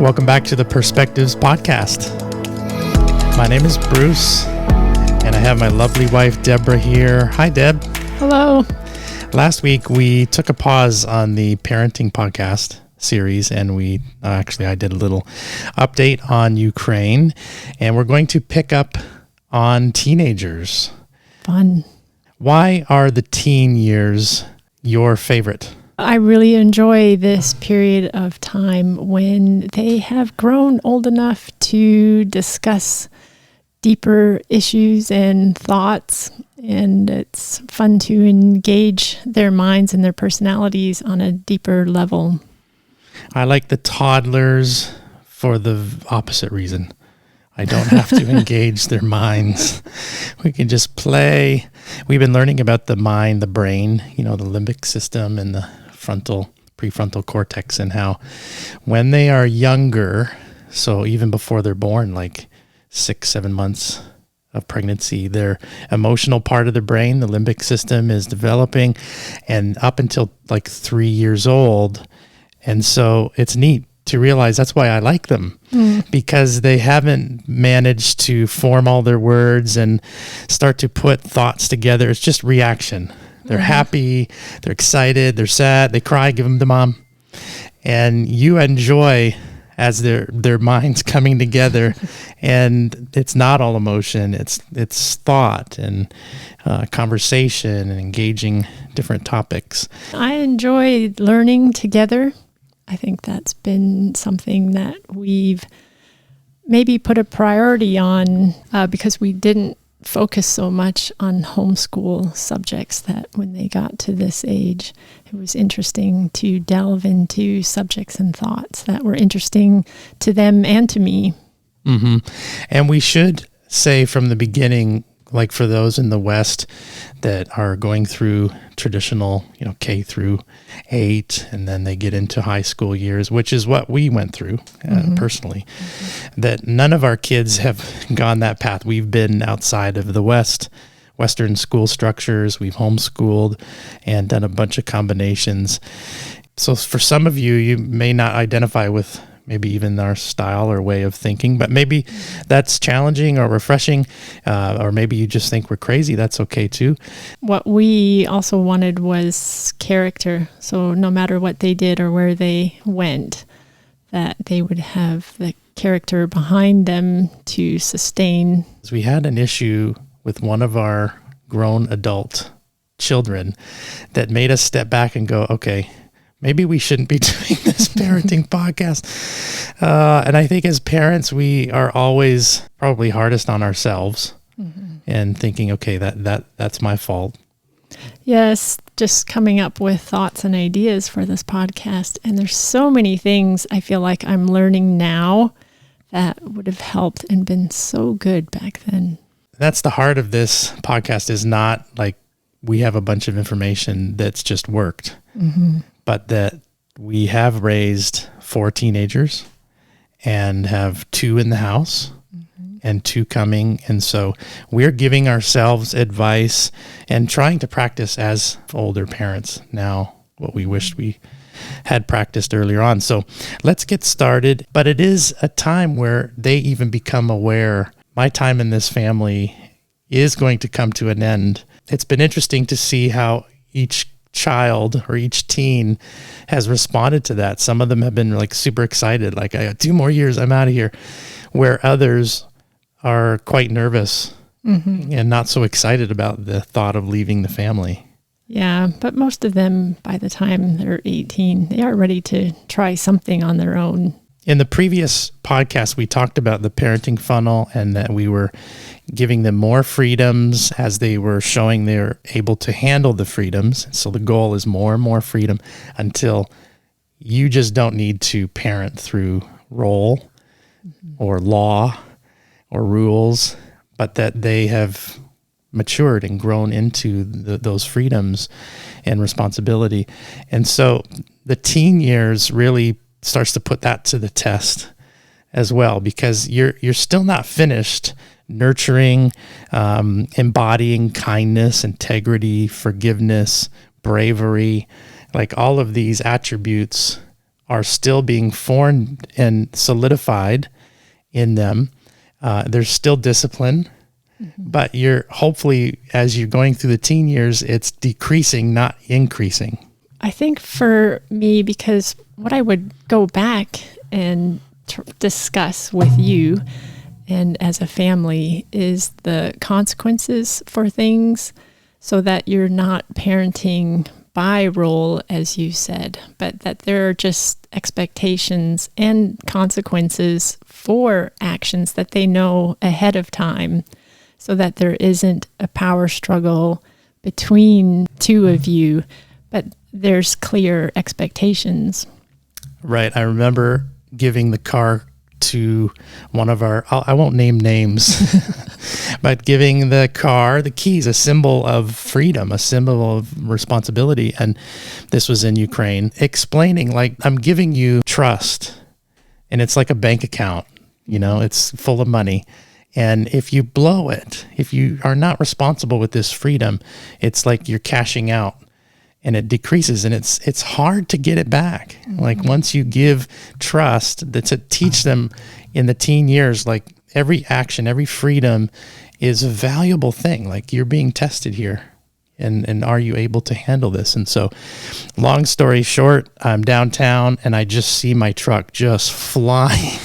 Welcome back to the Perspectives Podcast. My name is Bruce, and I have my lovely wife, Deborah, here. Hi, Deb. Hello. Last week, we took a pause on the parenting podcast series, and I did a little update on Ukraine, and we're going to pick up on teenagers. Fun. Why are the teen years your favorite? I really enjoy this period of time when they have grown old enough to discuss deeper issues and thoughts, and it's fun to engage their minds and their personalities on a deeper level. I like the toddlers for the opposite reason. I don't have to engage their minds. We can just play. We've been learning about the mind, the brain, the limbic system and the prefrontal cortex, and how when they are younger, so even before they're born, like 6-7 months of pregnancy, their emotional part of the brain, the limbic system, is developing, and up until like 3 years old. And so it's neat to realize that's why I like them, because they haven't managed to form all their words and start to put thoughts together. It's just reaction. They're happy, they're excited, they're sad, they cry, give them to mom. And you enjoy as their minds coming together, and it's not all emotion, it's thought and conversation and engaging different topics. I enjoy learning together. I think that's been something that we've maybe put a priority on because we didn't focus so much on homeschool subjects, that when they got to this age, it was interesting to delve into subjects and thoughts that were interesting to them and to me. Mm-hmm. And we should say from the beginning, like for those in the West that are going through traditional, K through 8, and then they get into high school years, which is what we went through personally, that none of our kids have gone that path. We've been outside of the Western school structures. We've homeschooled and done a bunch of combinations. So for some of you, you may not identify with maybe even our style or way of thinking, but maybe that's challenging or refreshing, or maybe you just think we're crazy. That's okay too. What we also wanted was character. So no matter what they did or where they went, that they would have the character behind them to sustain. We had an issue with one of our grown adult children that made us step back and go, okay, maybe we shouldn't be doing this parenting podcast. And I think as parents, we are always probably hardest on ourselves and thinking, okay, that's my fault. Yes, just coming up with thoughts and ideas for this podcast. And there's so many things I feel like I'm learning now that would have helped and been so good back then. That's the heart of this podcast, is not like we have a bunch of information that's just worked. But that we have raised 4 teenagers and have 2 in the house and 2 coming. And so we're giving ourselves advice and trying to practice as older parents now what we wished we had practiced earlier on. So let's get started. But it is a time where they even become aware, my time in this family is going to come to an end. It's been interesting to see how each child or each teen has responded to that. Some of them have been like super excited, like I got 2 more years, I'm out of here, where others are quite nervous and not so excited about the thought of leaving the family. Yeah, but most of them, by the time they're 18, they are ready to try something on their own. In the previous podcast, we talked about the parenting funnel and that we were giving them more freedoms as they were showing they're able to handle the freedoms. So the goal is more and more freedom until you just don't need to parent through role or law or rules, but that they have matured and grown into those freedoms and responsibility. And so the teen years really starts to put that to the test as well, because you're still not finished nurturing, embodying kindness, integrity, forgiveness, bravery. Like all of these attributes are still being formed and solidified in them. There's still discipline, but you're hopefully, as you're going through the teen years, it's decreasing, not increasing. I think for me, because what I would go back and discuss with you and as a family is the consequences for things, so that you're not parenting by role, as you said, but that there are just expectations and consequences for actions that they know ahead of time, so that there isn't a power struggle between two of you, but there's clear expectations. Right. I remember giving the car to one of our, I won't name names, but giving the car, the keys, a symbol of freedom, a symbol of responsibility. And this was in Ukraine, explaining, like, I'm giving you trust, and it's like a bank account, it's full of money. And if you blow it, if you are not responsible with this freedom, it's like you're cashing out. And it decreases, and it's hard to get it back. Like, once you give trust, that's to teach them in the teen years, like, every action, every freedom is a valuable thing. Like, you're being tested here, and are you able to handle this? And so, long story short, I'm downtown, and I just see my truck just flying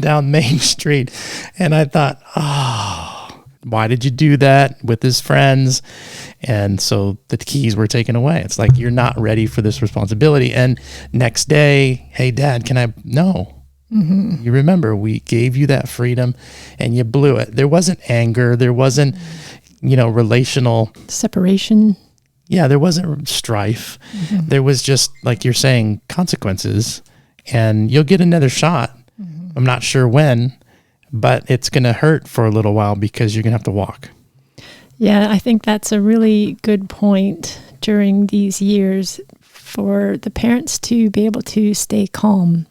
down Main Street. And I thought, why did you do that with his friends? And so the keys were taken away. It's like, you're not ready for this responsibility. And next day, hey, Dad, can I? No. You remember, we gave you that freedom and you blew it. There wasn't anger. There wasn't, relational separation. Yeah, there wasn't strife. There was just, like you're saying, consequences. And you'll get another shot. I'm not sure when, but it's going to hurt for a little while because you're going to have to walk. Yeah, I think that's a really good point during these years for the parents to be able to stay calm.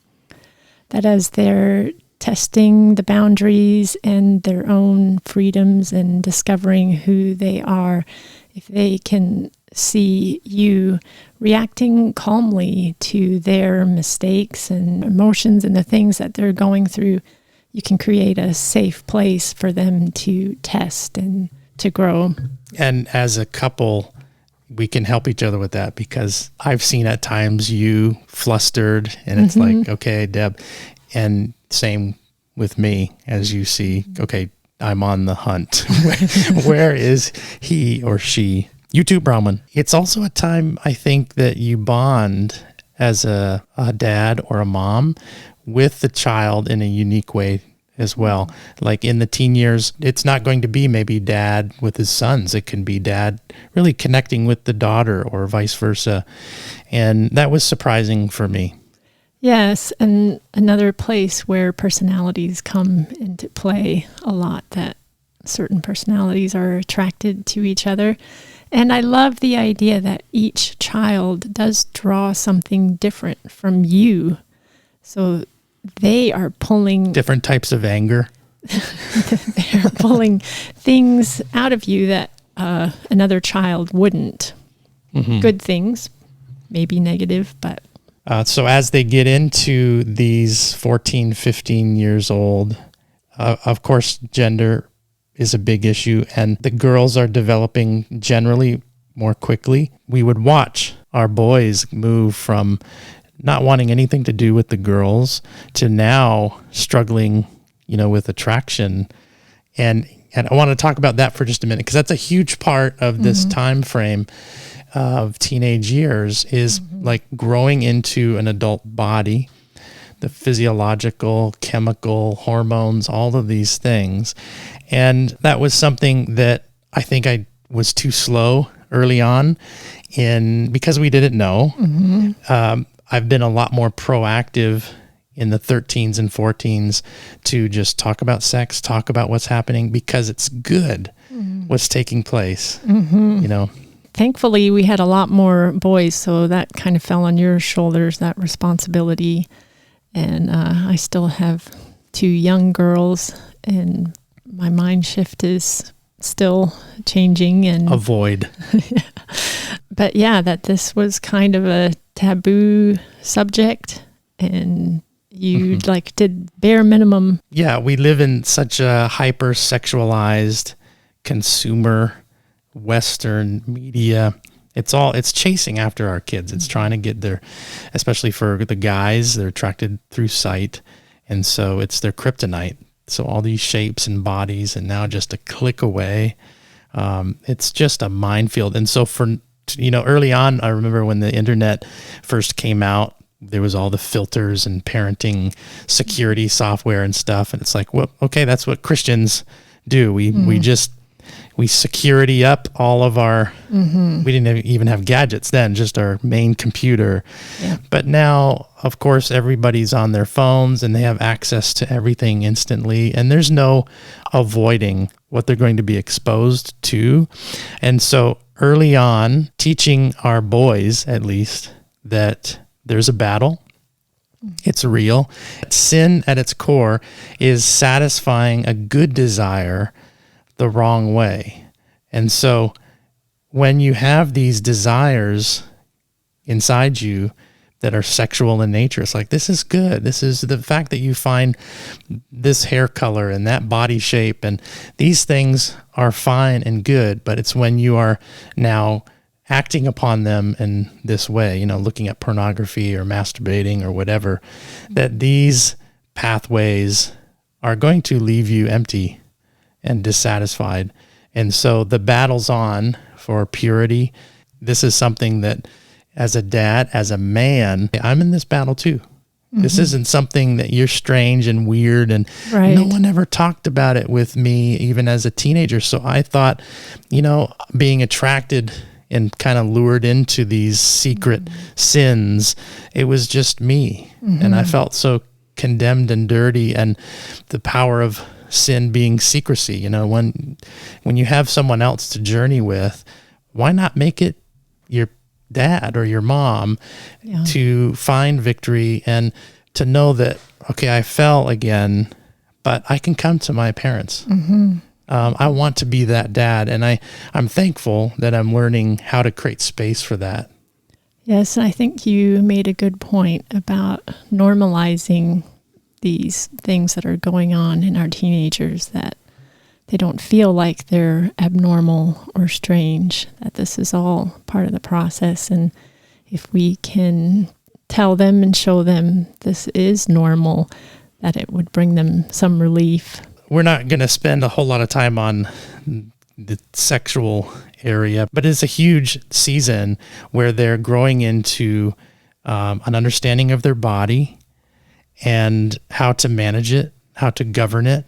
That as they're testing the boundaries and their own freedoms and discovering who they are, if they can see you reacting calmly to their mistakes and emotions and the things that they're going through, you can create a safe place for them to test and to grow. And as a couple, we can help each other with that, because I've seen at times you flustered, and it's like, okay, Deb, and same with me, as you see, okay, I'm on the hunt. Where is he or she? You too, Bronwyn. It's also a time, I think, that you bond as a dad or a mom with the child in a unique way as well. Like, in the teen years, it's not going to be maybe dad with his sons. It can be dad really connecting with the daughter, or vice versa. And that was surprising for me. Yes, and another place where personalities come into play a lot, that certain personalities are attracted to each other. And I love the idea that each child does draw something different from you. So they are pulling different types of anger. They're pulling things out of you that another child wouldn't. Good things, maybe negative, but. So as they get into these 14, 15 years old, of course, gender is a big issue, and the girls are developing generally more quickly. We would watch our boys move from not wanting anything to do with the girls to now struggling, with attraction. And I want to talk about that for just a minute, because that's a huge part of this time frame of teenage years, is like growing into an adult body, the physiological, chemical, hormones, all of these things. And that was something that I think I was too slow early on because we didn't know. I've been a lot more proactive in the 13s and 14s to just talk about sex, talk about what's happening, because it's good what's taking place, Thankfully, we had a lot more boys, so that kind of fell on your shoulders, that responsibility. And I still have 2 young girls, and my mind shift is still changing. And avoid. But yeah, that this was kind of a taboo subject, and you like did bare minimum. Yeah, we live in such a hyper-sexualized consumer Western media. It's chasing after our kids. It's trying to get their, especially for the guys, they're attracted through sight. And so it's their kryptonite. So all these shapes and bodies, and now just a click away, it's just a minefield. And so early on, I remember when the internet first came out, there was all the filters and parenting security software and stuff. And it's like, well, okay, that's what Christians do. We security up all of our, we didn't even have gadgets then, just our main computer. Yeah. But now, of course, everybody's on their phones and they have access to everything instantly. And there's no avoiding what they're going to be exposed to. And so early on, teaching our boys, at least, that there's a battle. It's real. Sin at its core is satisfying a good desire the wrong way. And so when you have these desires inside you that are sexual in nature, it's like, this is good. This is the fact that you find this hair color and that body shape, and these things are fine and good, but it's when you are now acting upon them in this way, looking at pornography or masturbating or whatever, that these pathways are going to leave you empty and dissatisfied. And so the battle's on for purity. This is something that as a dad, as a man, I'm in this battle too. This isn't something that you're strange and weird, and no one ever talked about it with me, even as a teenager. So I thought, being attracted and kind of lured into these secret sins, it was just me. And I felt so condemned and dirty, and the power of sin being secrecy. When you have someone else to journey with, why not make it your dad or your mom to find victory and to know that, okay, I fell again, but I can come to my parents. I want to be that dad, and I'm thankful that I'm learning how to create space for that. Yes, I think you made a good point about normalizing these things that are going on in our teenagers, that they don't feel like they're abnormal or strange, that this is all part of the process. And if we can tell them and show them this is normal, that it would bring them some relief. We're not going to spend a whole lot of time on the sexual area, but it's a huge season where they're growing into an understanding of their body and how to manage it, how to govern it.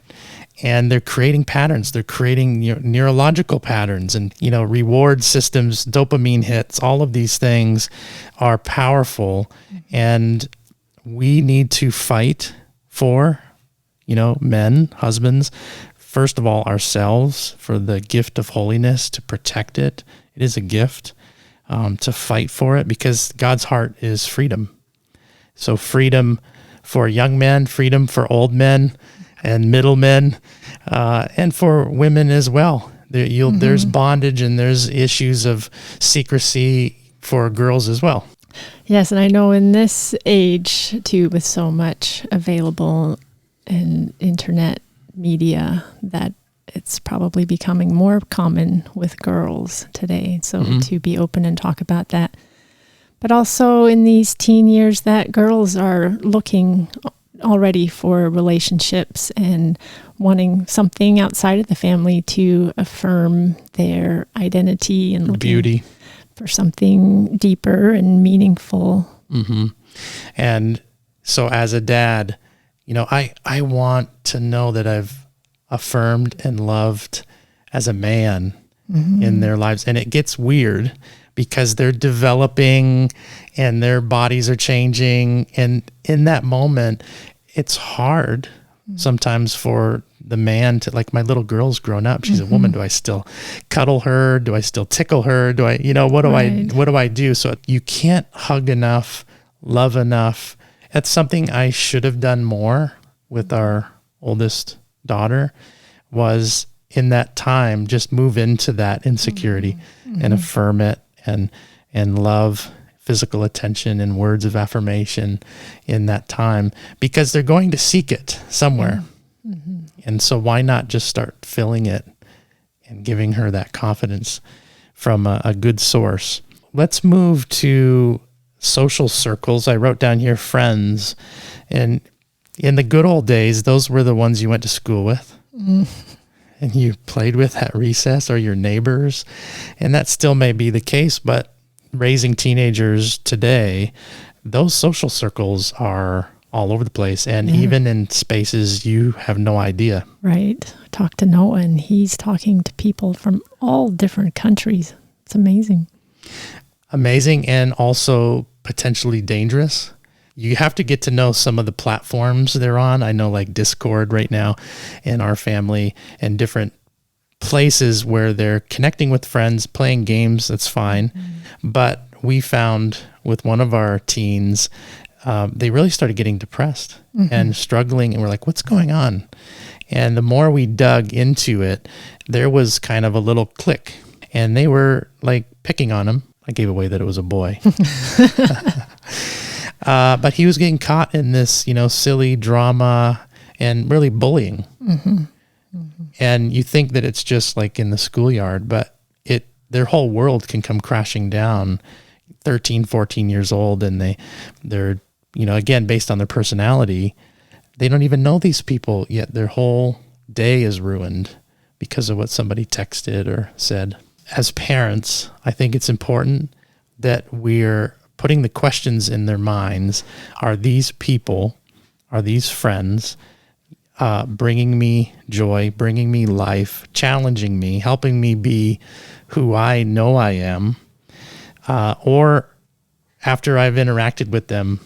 And they're creating patterns. They're creating neurological patterns and, reward systems, dopamine hits. All of these things are powerful. And we need to fight for, men, husbands, first of all, ourselves, for the gift of holiness, to protect it. It is a gift, to fight for it, because God's heart is freedom. So freedom for young men, freedom for old men and middle men, and for women as well. There's bondage and there's issues of secrecy for girls as well. Yes, and I know in this age, too, with so much available in internet media, that it's probably becoming more common with girls today. So to be open and talk about that. But also in these teen years, that girls are looking already for relationships and wanting something outside of the family to affirm their identity and looking beauty for something deeper and meaningful. And so as a dad, I want to know that I've affirmed and loved as a man in their lives. And it gets weird because they're developing and their bodies are changing. And in that moment, it's hard sometimes for the man to, like, my little girl's grown up. She's a woman. Do I still cuddle her? Do I still tickle her? Do I, what do I do? So you can't hug enough, love enough. That's something I should have done more with our oldest daughter, was in that time, just move into that insecurity and affirm it and love physical attention and words of affirmation in that time, because they're going to seek it somewhere. Mm-hmm. And so why not just start filling it and giving her that confidence from a good source? Let's move to social circles. I wrote down here friends. And in the good old days, those were the ones you went to school with and you played with at recess, or your neighbors. And that still may be the case, but raising teenagers today, those social circles are all over the place, and even in spaces you have no idea. Right. I talked to Noah, and he's talking to people from all different countries. It's amazing. Amazing, and also potentially dangerous. You have to get to know some of the platforms they're on. I know, like Discord right now in our family, and different places where they're connecting with friends, playing games. That's fine. But we found with one of our teens, they really started getting depressed and struggling. And we're like, what's going on? And the more we dug into it, there was kind of a little click, and they were like picking on him. I gave away that it was a boy. But he was getting caught in this, silly drama and really bullying. And you think that it's just like in the schoolyard, but their whole world can come crashing down. 13, 14 years old, and they're again, based on their personality, they don't even know these people yet. Their whole day is ruined because of what somebody texted or said. As parents, I think it's important that we're putting the questions in their minds. Are these people, are these friends bringing me joy, bringing me life, challenging me, helping me be who I know I am? Or after I've interacted with them,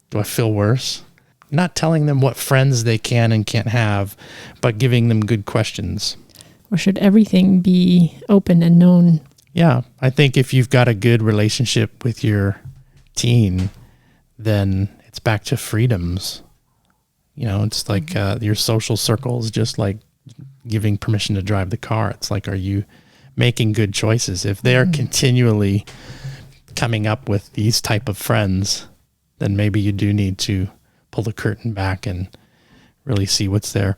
do I feel worse? Not telling them what friends they can and can't have, but giving them good questions. Or should everything be open and known? Yeah, I think if you've got a good relationship with your teen, then it's back to freedoms. It's like your social circles, just like giving permission to drive the car. It's like, are you making good choices? If they are continually coming up with these type of friends, then maybe you do need to pull the curtain back and really see what's there.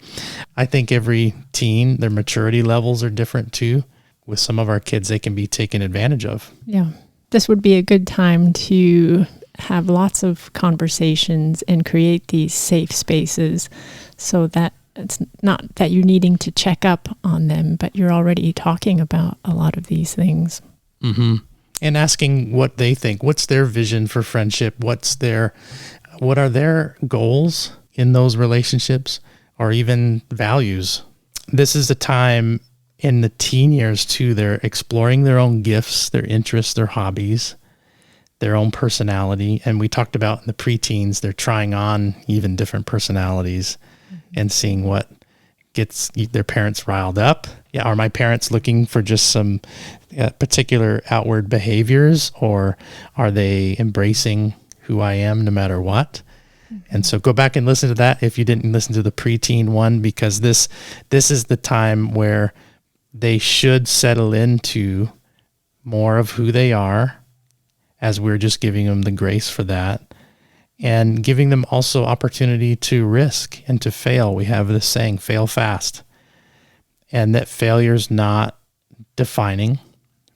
I think every teen, their maturity levels are different too. With some of our kids, they can be taken advantage of. Yeah. This would be a good time to have lots of conversations and create these safe spaces, so that it's not that you're needing to check up on them, but you're already talking about a lot of these things. And asking what they think. What's their vision for friendship? What are their goals in those relationships, or even values? This is the time in the teen years too. They're exploring their own gifts, their interests, their hobbies, their own personality. And we talked about in the preteens, they're trying on even different personalities and seeing what gets their parents riled up. Yeah, are my parents looking for just some particular outward behaviors, or are they embracing who I am no matter what? And so go back and listen to that if you didn't listen to the preteen one, because this is the time where they should settle into more of who they are, as we're just giving them the grace for that, and giving them also opportunity to risk and to fail. We have this saying, fail fast, and that failure's not defining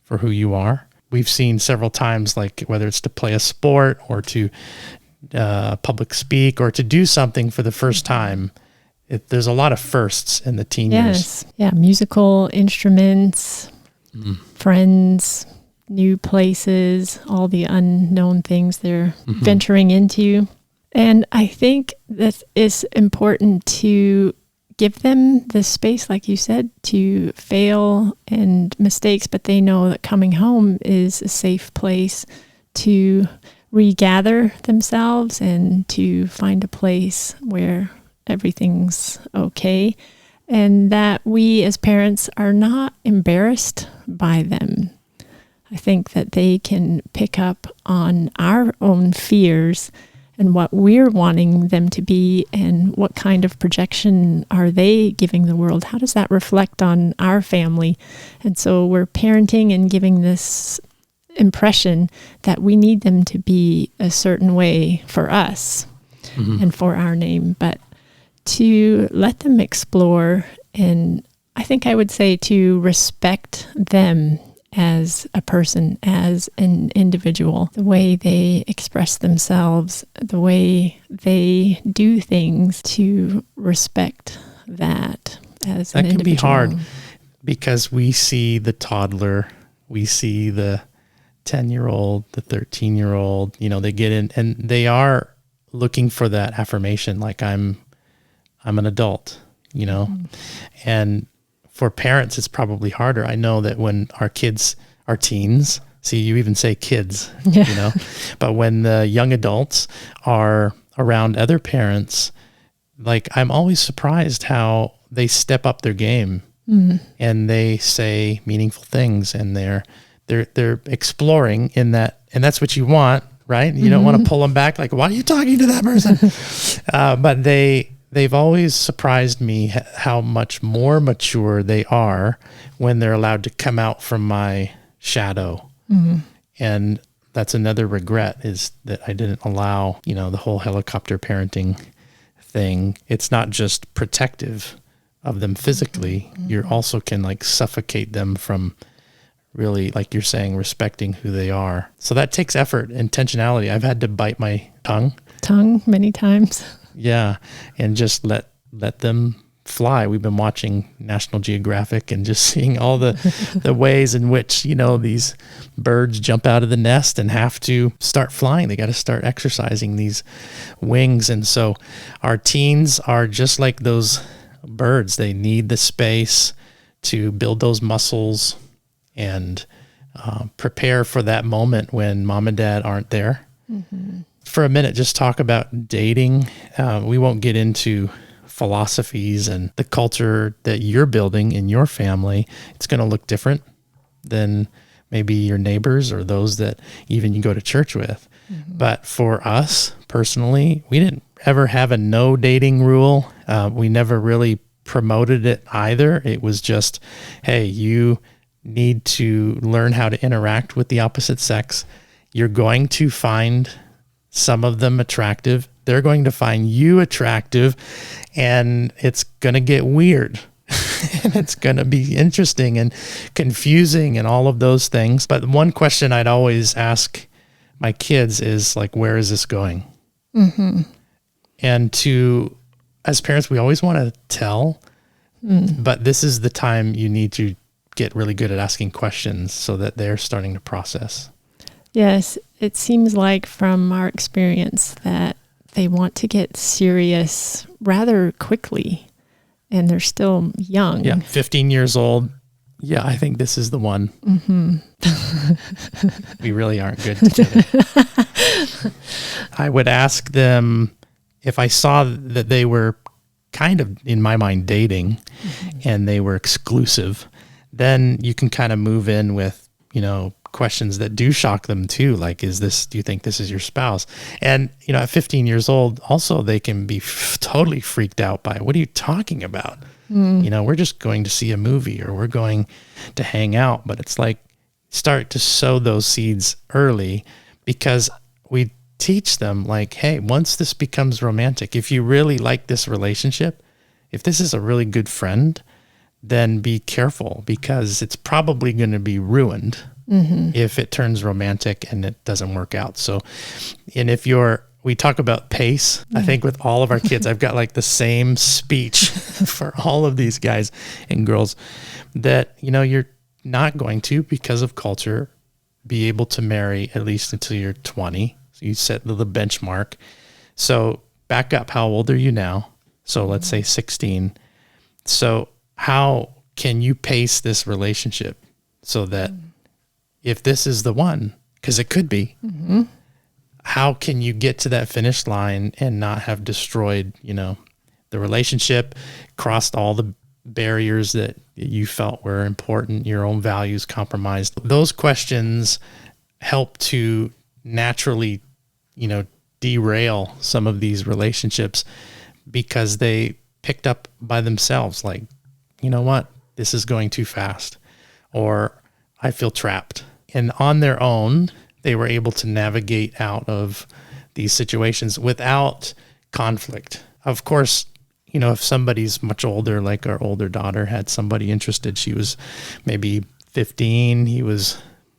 for who you are. We've seen several times, like whether it's to play a sport or to public speak or to do something for the first time, there's a lot of firsts in the teen years. Yeah, musical instruments, friends, new places, all the unknown things they're venturing into. And I think that it's important to give them the space, like you said, to fail and mistakes, but they know that coming home is a safe place to regather themselves and to find a place where everything's okay, and that we as parents are not embarrassed by them. I think that they can pick up on our own fears and what we're wanting them to be, and what kind of projection are they giving the world? How does that reflect on our family? And so we're parenting and giving this impression that we need them to be a certain way for us and for our name, but to let them explore. And I think I would say to respect them as a person, as an individual, the way they express themselves, the way they do things, to respect that as an individual. That can be hard because we see the toddler, we see the 10-year-old, the 13-year-old, they get in and they are looking for that affirmation, like I'm an adult, and for parents, it's probably harder. I know that when our kids are teens, see, you even say kids, but when the young adults are around other parents, like I'm always surprised how they step up their game and they say meaningful things, and they're exploring in that, and that's what you want, right? You don't want to pull them back, like, why are you talking to that person? But they've always surprised me how much more mature they are when they're allowed to come out from my shadow. And that's another regret, is that I didn't allow, the whole helicopter parenting thing. It's not just protective of them physically. You also can like suffocate them from really, like you're saying, respecting who they are. So that takes effort, intentionality. I've had to bite my tongue many times. Yeah, and just let them fly. We've been watching National Geographic and just seeing all the ways in which, these birds jump out of the nest and have to start flying. They got to start exercising these wings. And so our teens are just like those birds. They need the space to build those muscles and prepare for that moment when mom and dad aren't there. For a minute, just talk about dating. We won't get into philosophies and the culture that you're building in your family. It's going to look different than maybe your neighbors or those that even you go to church with. But for us personally, we didn't ever have a no dating rule. We never really promoted it either. It was just, hey, you need to learn how to interact with the opposite sex. You're going to find some of them attractive. They're going to find you attractive, and it's going to get weird. And it's going to be interesting and confusing and all of those things. But one question I'd always ask my kids is like, where is this going? And as parents, we always want to tell, but this is the time you need to get really good at asking questions so that they're starting to process. Yes, it seems like from our experience that they want to get serious rather quickly, and they're still young. Yeah, 15 years old. Yeah, I think this is the one. We really aren't good together. I would ask them if I saw that they were kind of, in my mind, dating and they were exclusive, then you can kind of move in with, questions that do shock them too. Like, do you think this is your spouse? And, at 15 years old, also, they can be totally freaked out by, what are you talking about? We're just going to see a movie or we're going to hang out. But it's like, start to sow those seeds early, because we teach them like, hey, once this becomes romantic, if you really like this relationship, if this is a really good friend, then be careful, because it's probably going to be ruined if it turns romantic and it doesn't work out. So, and we talk about pace. I think with all of our kids, I've got like the same speech for all of these guys and girls, that, you're not going to, because of culture, be able to marry at least until you're 20. So you set the benchmark. So back up. How old are you now? So let's say 16. So how can you pace this relationship so that if this is the one, because it could be, how can you get to that finish line and not have destroyed, the relationship, crossed all the barriers that you felt were important, your own values compromised? Those questions help to naturally, derail some of these relationships, because they picked up by themselves, like, you know what, this is going too fast, or I feel trapped. And on their own, they were able to navigate out of these situations without conflict. Of course, if somebody's much older, like our older daughter had somebody interested, she was maybe 15, he was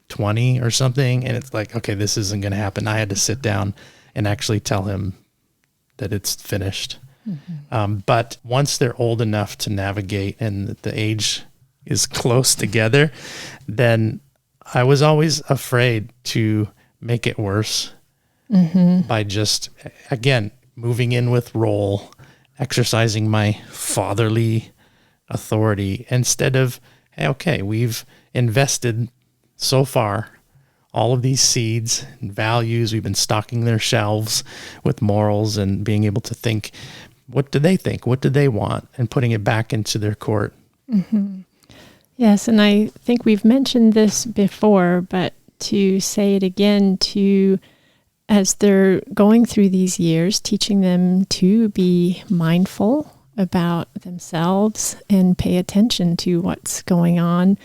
20 or something. And it's like, okay, this isn't going to happen. I had to sit down and actually tell him that it's finished. But once they're old enough to navigate and the age is close together, then I was always afraid to make it worse by just, again, moving in with role, exercising my fatherly authority instead of, hey, okay, we've invested so far all of these seeds and values. We've been stocking their shelves with morals and being able to think, what do they think? What do they want? And putting it back into their court. Yes, and I think we've mentioned this before, but to say it again, as they're going through these years, teaching them to be mindful about themselves and pay attention to what's going on,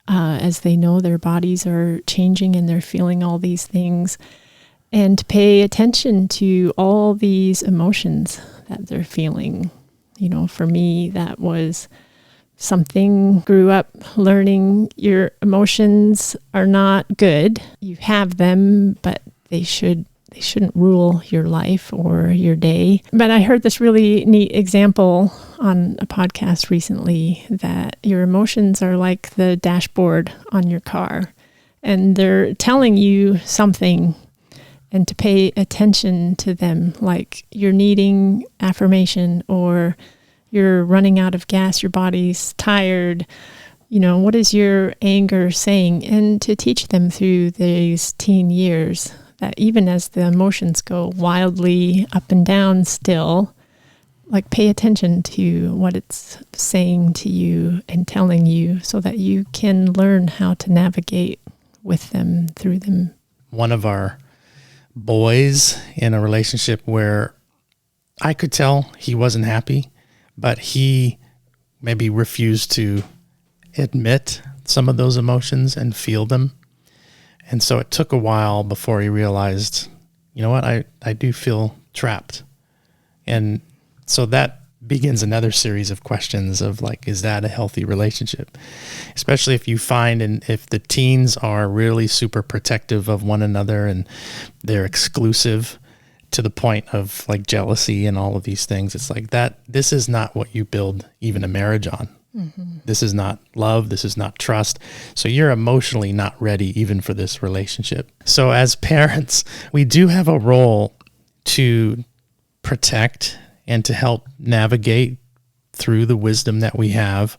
as they know their bodies are changing and they're feeling all these things, and to pay attention to all these emotions that they're feeling. For me, that was something. Grew up learning your emotions are not good. You have them, but they shouldn't rule your life or your day. But I heard this really neat example on a podcast recently that your emotions are like the dashboard on your car, and they're telling you something, and to pay attention to them, like you're needing affirmation or you're running out of gas, your body's tired. What is your anger saying? And to teach them through these teen years that even as the emotions go wildly up and down still, like pay attention to what it's saying to you and telling you so that you can learn how to navigate with them, through them. One of our boys in a relationship where I could tell he wasn't happy, but he maybe refused to admit some of those emotions and feel them. And so it took a while before he realized, you know what, I do feel trapped. And so that begins another series of questions of like, is that a healthy relationship? Especially if you find, and if the teens are really super protective of one another and they're exclusive to the point of like jealousy and all of these things. It's like that. This is not what you build even a marriage on. This is not love. This is not trust. So you're emotionally not ready even for this relationship. So as parents, we do have a role to protect and to help navigate through the wisdom that we have,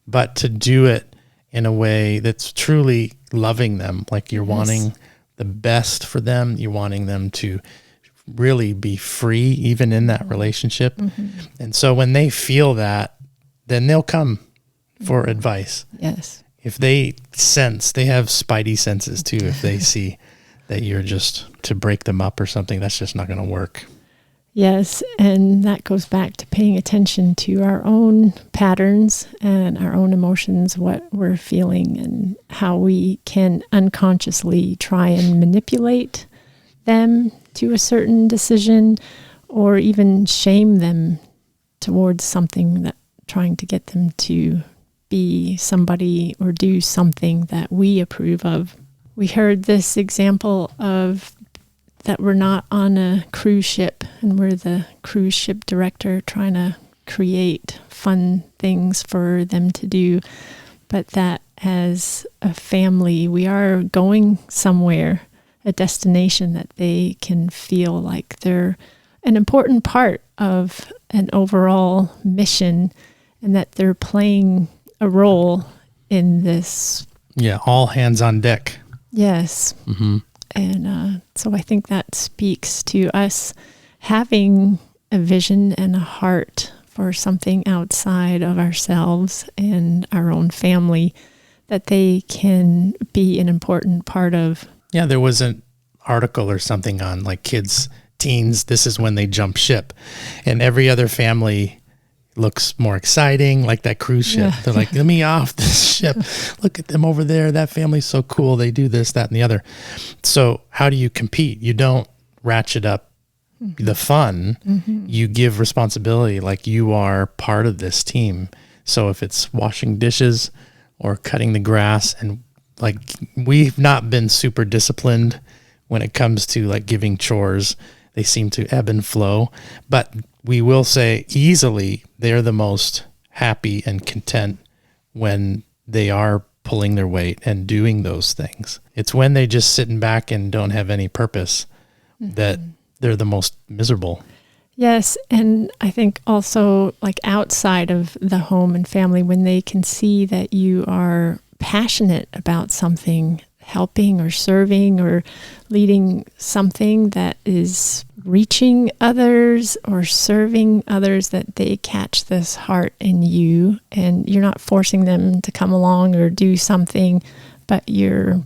but to do it in a way that's truly loving them. Like you're wanting the best for them. You're wanting them to really be free even in that relationship. And so when they feel that, then they'll come for advice. Yes. If they sense, they have spidey senses too. If they see that you're just to break them up or something, that's just not going to work. Yes, and that goes back to paying attention to our own patterns and our own emotions, what we're feeling, and how we can unconsciously try and manipulate them to a certain decision, or even shame them towards something, that trying to get them to be somebody or do something that we approve of. We heard this example of that we're not on a cruise ship and we're the cruise ship director trying to create fun things for them to do, but that as a family, we are going somewhere, a destination that they can feel like they're an important part of an overall mission, and that they're playing a role in this. Yeah, all hands on deck. Yes. And so I think that speaks to us having a vision and a heart for something outside of ourselves and our own family that they can be an important part of. Yeah, there was an article or something on like kids, teens, this is when they jump ship. And every other family looks more exciting, like that cruise ship. Yeah. They're like, let me off this ship. Look at them over there. That family's so cool. They do this, that, and the other. So how do you compete? You don't ratchet up the fun. You give responsibility, like you are part of this team. So if it's washing dishes or cutting the grass, and like we've not been super disciplined when it comes to like giving chores. They seem to ebb and flow, but we will say easily they're the most happy and content when they are pulling their weight and doing those things. It's when they just sitting back and don't have any purpose that they're the most miserable. Yes, and I think also like outside of the home and family, when they can see that you are passionate about something, helping or serving or leading something that is reaching others or serving others, that they catch this heart in you, and you're not forcing them to come along or do something, but you're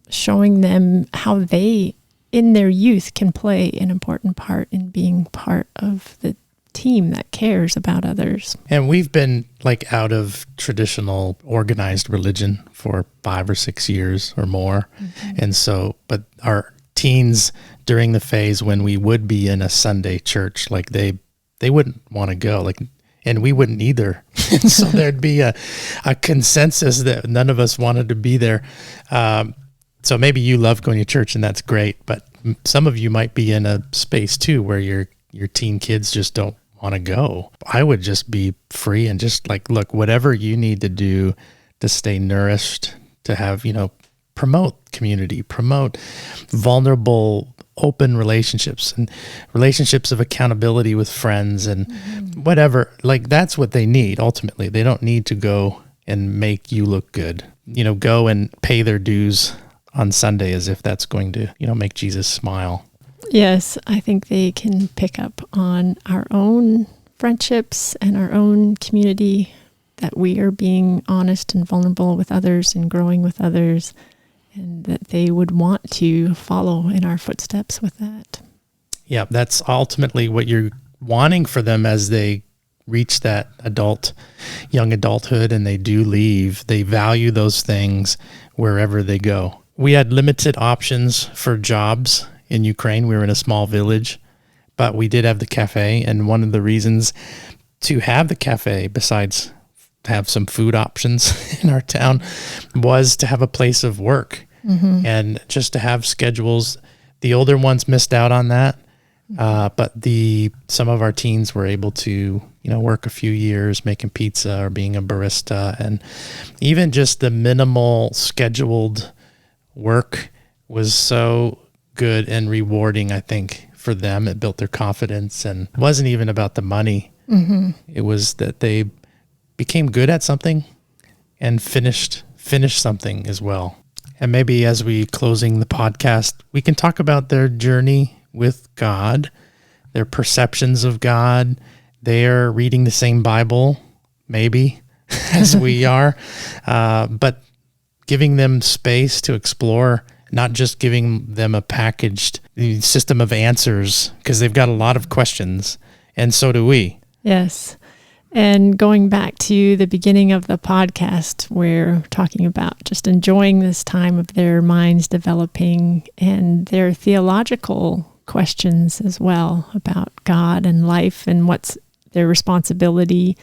showing them how they, in their youth, can play an important part in being part of the team that cares about others. And we've been like out of traditional organized religion for 5 or 6 years or more. And so, but our teens during the phase when we would be in a Sunday church, like they wouldn't want to go, like, and we wouldn't either. And so there'd be a consensus that none of us wanted to be there. So maybe you love going to church and that's great, but some of you might be in a space too where your teen kids just don't want to go. I would just be free and just like, look, whatever you need to do to stay nourished, to have, promote community, promote vulnerable, open relationships and relationships of accountability with friends and whatever. Like that's what they need. Ultimately, they don't need to go and make you look good, go and pay their dues on Sunday as if that's going to, make Jesus smile. Yes, I think they can pick up on our own friendships and our own community, that we are being honest and vulnerable with others and growing with others, and that they would want to follow in our footsteps with that. Yeah, that's ultimately what you're wanting for them as they reach that young adulthood, and they do leave. They value those things wherever they go. We had limited options for jobs in Ukraine. We were in a small village, but we did have the cafe. And one of the reasons to have the cafe, besides have some food options in our town, was to have a place of work and just to have schedules. The older ones missed out on that, but some of our teens were able to, work a few years making pizza or being a barista, and even just the minimal scheduled work was so good and rewarding, I think, for them. It built their confidence, and it wasn't even about the money. It was that they became good at something and finished something as well. And maybe as we closing the podcast, we can talk about their journey with God, their perceptions of God. They're reading the same Bible, maybe, as we are, but giving them space to explore, not just giving them a packaged system of answers, because they've got a lot of questions, and so do we. Yes. And going back to the beginning of the podcast, we're talking about just enjoying this time of their minds developing and their theological questions as well about God and life and what's their responsibility,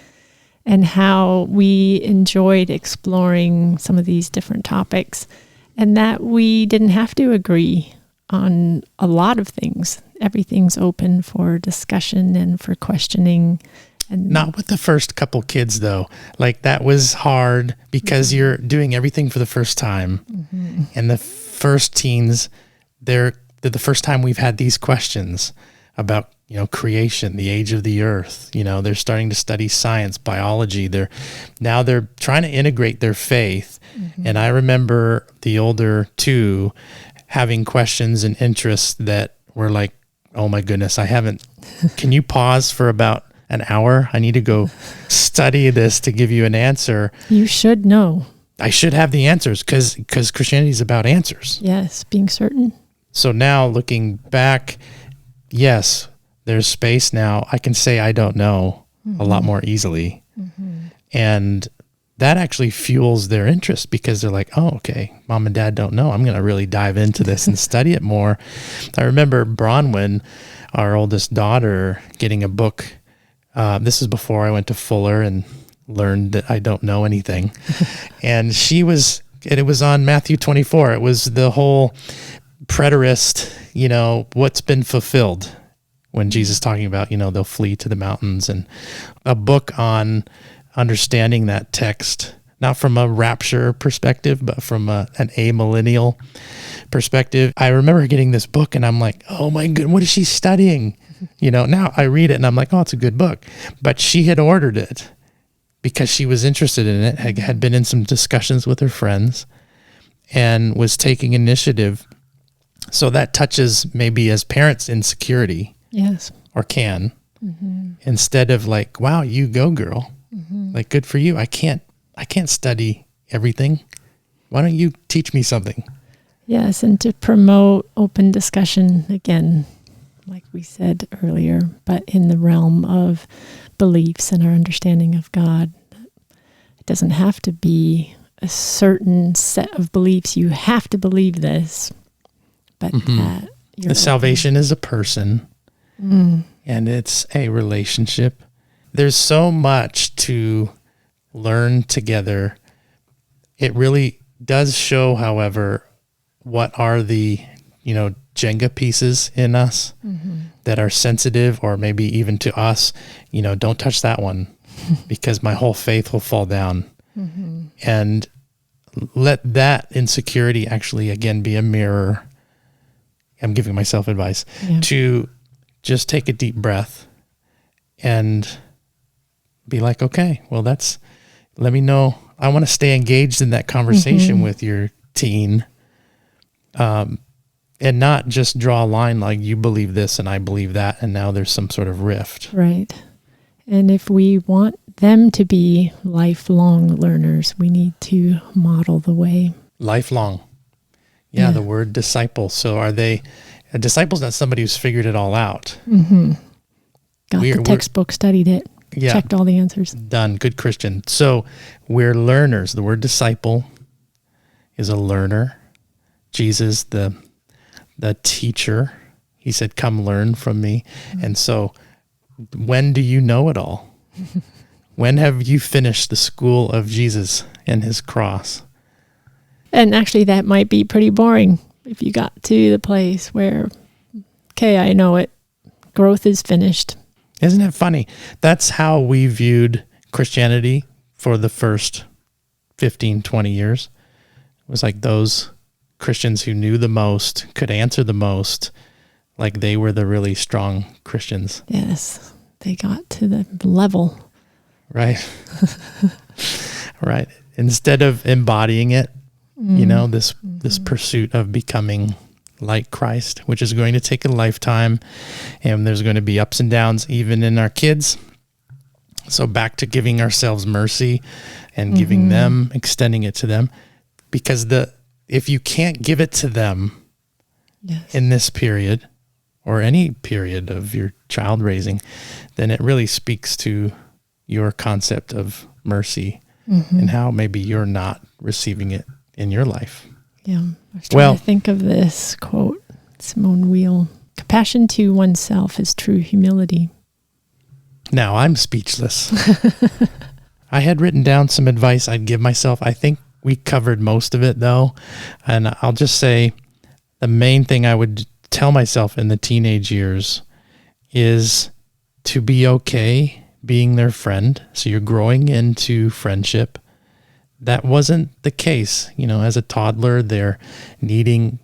and how we enjoyed exploring some of these different topics, and that we didn't have to agree on a lot of things. Everything's open for discussion and for questioning. And not with the first couple kids, though. Like that was hard because you're doing everything for the first time. And the first teens, they're the first time we've had these questions about, creation, the age of the earth. They're starting to study science, biology. They're trying to integrate their faith. And I remember the older two having questions and interests that were like, oh my goodness, can you pause for about an hour? I need to go study this to give you an answer. You should know. I should have the answers because Christianity is about answers. Yes, being certain. So now looking back, yes, there's space now. I can say I don't know, a lot more easily. And that actually fuels their interest because they're like, oh, okay, mom and dad don't know. I'm going to really dive into this and study it more. I remember Bronwyn, our oldest daughter, getting a book. This is before I went to Fuller and learned that I don't know anything. And it was on Matthew 24. It was the whole preterist, what's been fulfilled when Jesus is talking about, they'll flee to the mountains, and a book on understanding that text, not from a rapture perspective, but from an amillennial perspective. I remember getting this book and I'm like, oh my goodness, what is she studying? Now I read it and I'm like, oh, it's a good book. But she had ordered it because she was interested in it, had been in some discussions with her friends, and was taking initiative. So that touches maybe as parents insecurity. Yes. Or can. Instead of like, wow, you go, girl. Like, good for you. I can't study everything. Why don't you teach me something? Yes, and to promote open discussion, again, like we said earlier, but in the realm of beliefs and our understanding of God. It doesn't have to be a certain set of beliefs. You have to believe this, but that the salvation is a person, and it's a relationship. There's so much to learn together. It really does show, however, what are the, Jenga pieces in us that are sensitive, or maybe even to us, don't touch that one because my whole faith will fall down. And let that insecurity actually, again, be a mirror. I'm giving myself advice to just take a deep breath and be like, okay, well, let me know. I want to stay engaged in that conversation with your teen, and not just draw a line like you believe this and I believe that, and now there's some sort of rift. Right. And if we want them to be lifelong learners, we need to model the way. Lifelong. Yeah, the word disciple. So are they, a disciple's not somebody who's figured it all out. Got the textbook, studied it, checked all the answers. Done. Good Christian. So we're learners. The word disciple is a learner. Jesus, the teacher, he said, come learn from me. And so when do you know it all? When have you finished the school of Jesus and his cross? And actually that might be pretty boring if you got to the place where, okay, I know it. Growth is finished. Isn't it funny? That's how we viewed Christianity for the first 15, 20 years. It was like those Christians who knew the most, could answer the most, like they were the really strong Christians. Yes, they got to the level. Right. Right. Instead of embodying it, this pursuit of becoming like Christ, which is going to take a lifetime, and there's going to be ups and downs even in our kids. So back to giving ourselves mercy and giving them, extending it to them, because if you can't give it to them in this period or any period of your child raising, then it really speaks to your concept of mercy and how maybe you're not receiving it in your life. Yeah. I was trying to think of this quote, Simone Weil. Compassion to oneself is true humility. Now I'm speechless. I had written down some advice I'd give myself. I think we covered most of it though. And I'll just say the main thing I would tell myself in the teenage years is to be okay being their friend. So you're growing into friendship. That wasn't the case. As a toddler, they're needing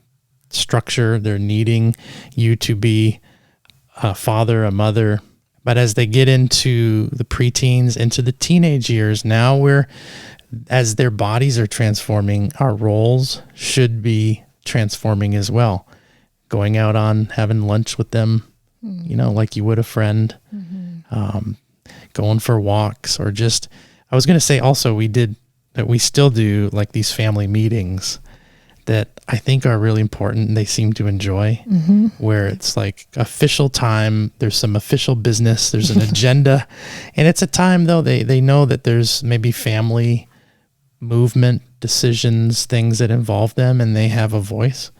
structure. They're needing you to be a father, a mother. But as they get into the preteens, into the teenage years, now as their bodies are transforming, our roles should be transforming as well. Going out on having lunch with them, like you would a friend, going for walks, or just, I was going to say also we still do like these family meetings that I think are really important and they seem to enjoy, where it's like official time, there's some official business, there's an agenda, and it's a time though they know that there's maybe family movement, decisions, things that involve them, and they have a voice.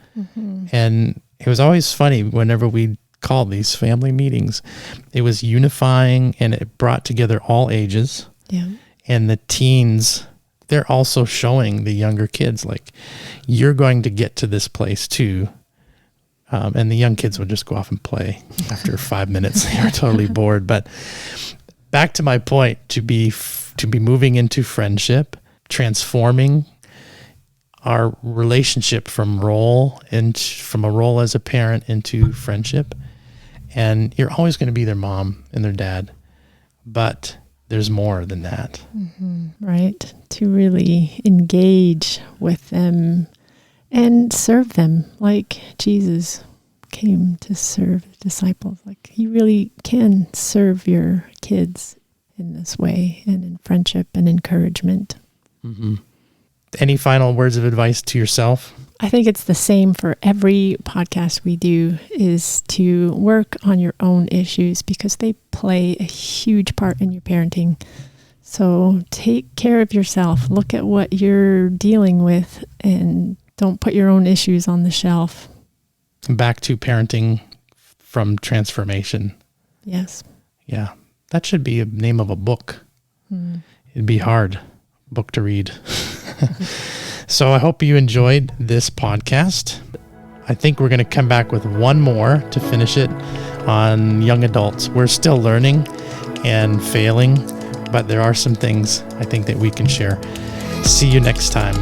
And it was always funny whenever we called these family meetings, it was unifying and it brought together all ages. Yeah. And the teens, they're also showing the younger kids, like, you're going to get to this place too. And the young kids would just go off and play. After 5 minutes, they were totally bored. But back to my point, to be moving into friendship, transforming our relationship from a role as a parent into friendship. And you're always going to be their mom and their dad, but there's more than that. Right. To really engage with them and serve them like Jesus came to serve the disciples. Like, you really can serve your kids in this way, and in friendship and encouragement. Any final words of advice to yourself? I think it's the same for every podcast we do, is to work on your own issues, because they play a huge part in your parenting. So take care of yourself. Look at what you're dealing with and don't put your own issues on the shelf. Back to parenting from transformation. Yes. Yeah. That should be a name of a book. It'd be hard book to read. So I hope you enjoyed this podcast. I think we're going to come back with one more to finish it on young adults. We're still learning and failing, but there are some things I think that we can share. See you next time.